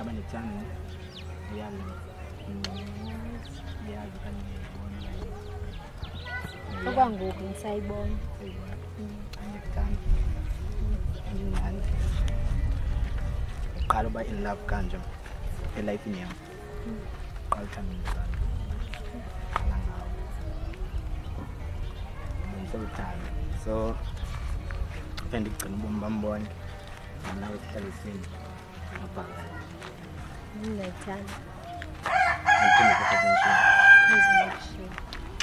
ngaba nechannel yazi okwangoku ngisayibona angikuthanda qala uba in love kanje elifini yami qala uthanda umntwana nangawo bengisawuthanda so ndigcina ubomi bami bonke nawe sihlale sini ngapha ngiyayithanda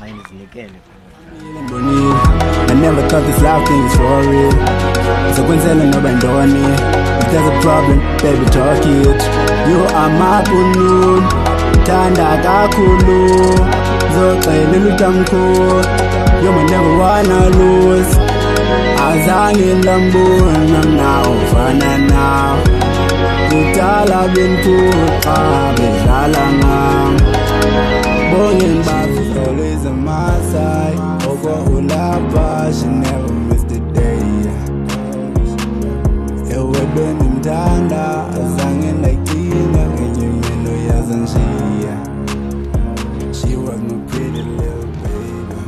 I never thought this love thing is for real. So kwenzela noba ndoni. If there's a problem, baby talk it. You are my bunun. Thanda kakhulu. Zoxelela utamkhulu. You might never wanna lose. Azange ngilambona nawe ufana nawe. Kudala beniphuqa bedlala ngam. Bongin bazi always on my side. Oko ulapha, she never missed a day. Ewe benimthanda, azange ndayidinga ngenye imelo yazangishiya. She was my pretty little baby.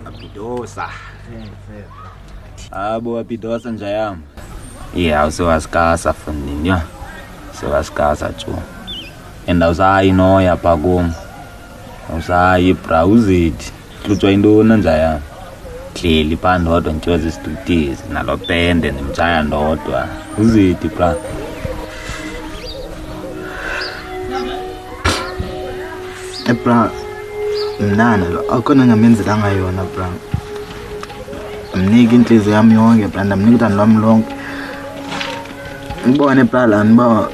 Apidosa. Abo apidosa njayam. Yeah, so askasa fundinyo. So askasa chu. And awusayi noya phakum awusayi browse it hlutshwa intoni njaya hleli pha ndodwa ntyoza isitutizi nalo pende ndimtshaya ndodwa uzidi bra bra mnana lo akhona ngamenzelanga yona bra mnika inhliziyo yami yonke bra ndamnika uthando lwami lonke ngibone bra lani ba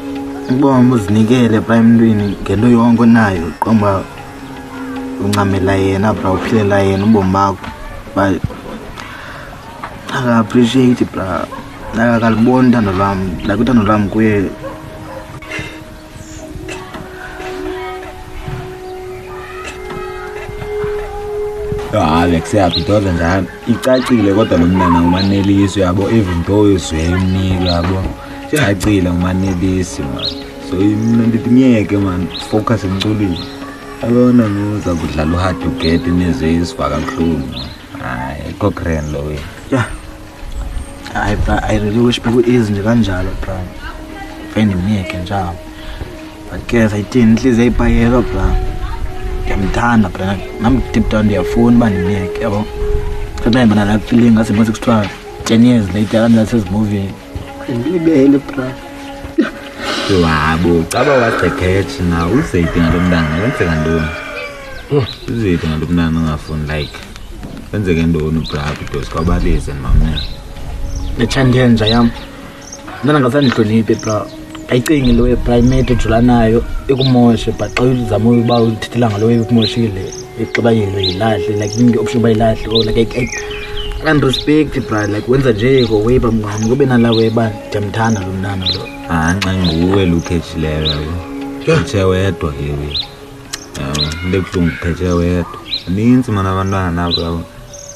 ngibona uzinikele bra emntwini ngento yonke onayo qomba ungamela yena bra uphilela yena ubomi bakho ba aka appreciate bra nakalibona uthando lwami like uthando lwami kuye Alex yaphitoza njalo icacile kodwa lo mntana umanelisi yabo even though izwe imnika yabo icacile umanelisi man so ndithi miyeke man focus emculweni abona noza kudlala uhard to get nezwe isifaka kakhulu hayi kokren lo we yeah I really wish people is nje kanjalo bra fene miyeke njalo but guess I think inhliziyo ayipayeka bra ngiyamthanda bra nami deep down ndiyafuna uba ndimyeke yabo kodwa ngibona la feeling ngase mase kusithiwa 10 years later kanjalo sesimovie ngibele bra wabo caba wagcekhethe na uzeyide ngalo mntana kwenzeka ntoni uzeyide ngalo mntana ongafuni like kwenzeke ntoni bra because kwabalise mamna nechandle yami nana ngasandihloniphe bra ayicingi lo primate ejula nayo ekumoshe but xa uzama uba uthithela ngalo ekumoshile ixabayelo yilahle like inge option bayilahle or like I can't respect bra like wenza nje ko way bamngani kube nalawe ba ndiyamthanda lo mntana lo nxa nguwe lukhethileyo ukhethe wedwa kewe into ebuhlungu ukhethe wedwa ninzi mana abantwana nabo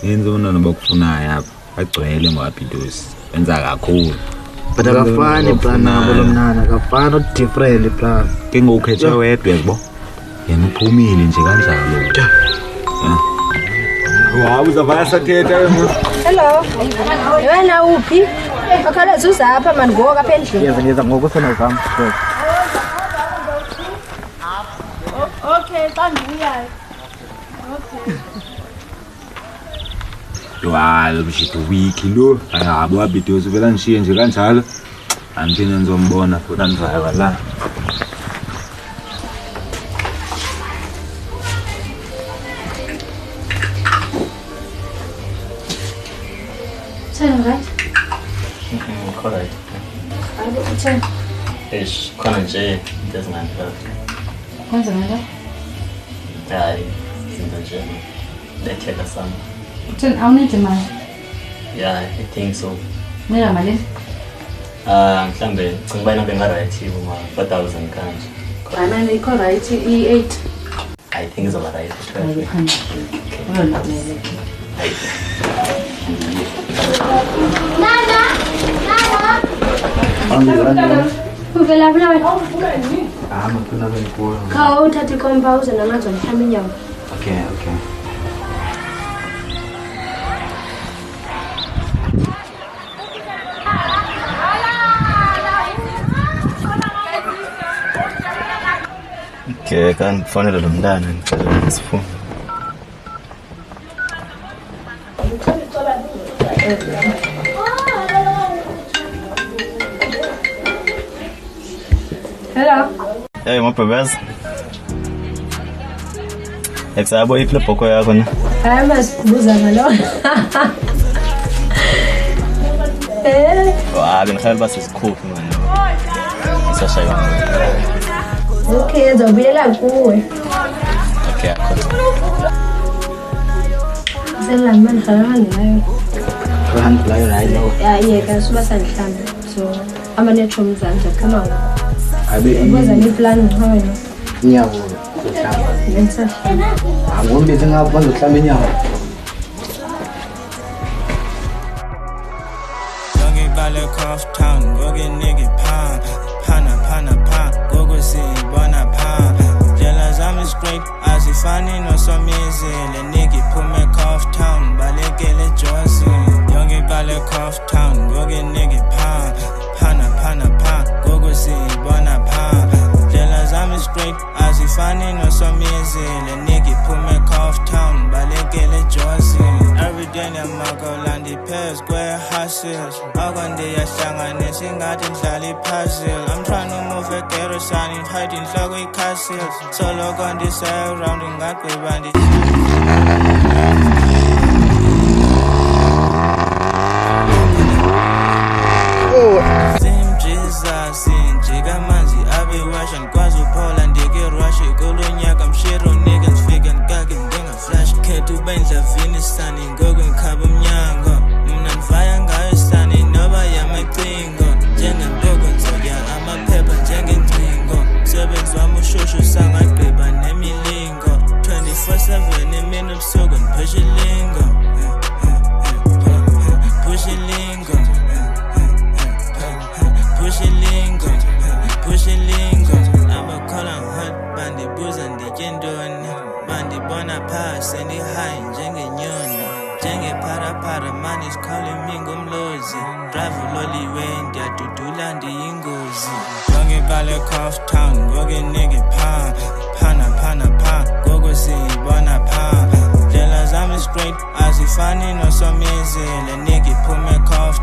ninzi abantwana bakufunayo apha bagcwele ngoaphidosi benza kakhulu but akafani bra nabo lo mntana akafani different bra ke ngokhethe wedwa yabo yena uphumile nje kanjalo wow uzavaya sathetha wena hello wena uphi akhala zuza apha mani ngoku apha endlini ngeza ngoku sona zam okay bandibuyayo Wow, mshito wiki lo. Ayabo abidosi vela nishiye nje kanjalo. Angithini nizombona futhi andivaya la. Ten right? Correct. Ayibo 10. Ish, khona nje ngezinganhlelo. Kwenza ngalo? Hayi, izinto nje letheka sana. 10 awunethi mali. Yeah, I think so. Nela mali? Mhlambe cinga bayina bengaright uma 4000 kanje. Bana ikho right i8. I think it's about right. Uvela phi nawe? Ngifuna ukuyibona. Kha uthathe i-compose namanzi omhlamba inyama. Okay. Okay, kanti kufanele lo mntana ngicela ngisifunde. Hello. Hey, mabhebeza. Eksabo iphile bhoko yakho na. Hayi masibuza ngalo. Ke ngikhayela basisikuphi manje. Sashaywa. Okay, ngizobuyelela kuwe. Okay, akho. Selamani khalani nayo. Kuhamba layo right now. Yeka suba sanhlamba. So amanetho mzanza kama Abe Kwenza ni plan ngawe. inyawo zohlamba. Ngisahlamba. Angombe ngapha bazohlamba inyawo. Kale Cough Town, go get nigga pound, pana, go see bona pound. Jealous, I'm straight, as if I need no some easy. The nigga put me Cough Town, but they get it Josie. Young Kale Cough Town, go get nigga pound, pana, go see bona pound. Jealous, I'm straight, as if I need no some easy. The nigga put me Cough Town, but they get it Josie. Every day, I'm a go land the pair square hustles. I'm trying to move a kerosene, hiding like we castles. Solo on this side, rounding like we bandit. Same Jesus, in Jigamanzi, I be Russian, Kwazu Poland, they get Russia, Golunyak, I'm shit on niggas, vegan, gagging, ding a flash, K to Benz, a Venus, standing, Gogan, Kabam Yango, Munan Vayanga, standing, Nova, Yamatingo, Jengan Dogon, so yeah, I'm a pepper, Jengan Twingo, Servants, Wamushoshu, sang I grip and Nemi Lingo, 24/7, a minute sogan, push a lingo, push a lingo. Push a lingo. I'm a column hot, bandy booze and the gendon. Bandy bona pass and the high, jengen Jenge para, man is calling me gumlozi. Drive a lolly when they to do land the ingozi. Young Kale Cough Town, go get nigga pound. Pana, go see bona pound. Jealous, I'm straight, as if I need no some easy. The nigga put me Cough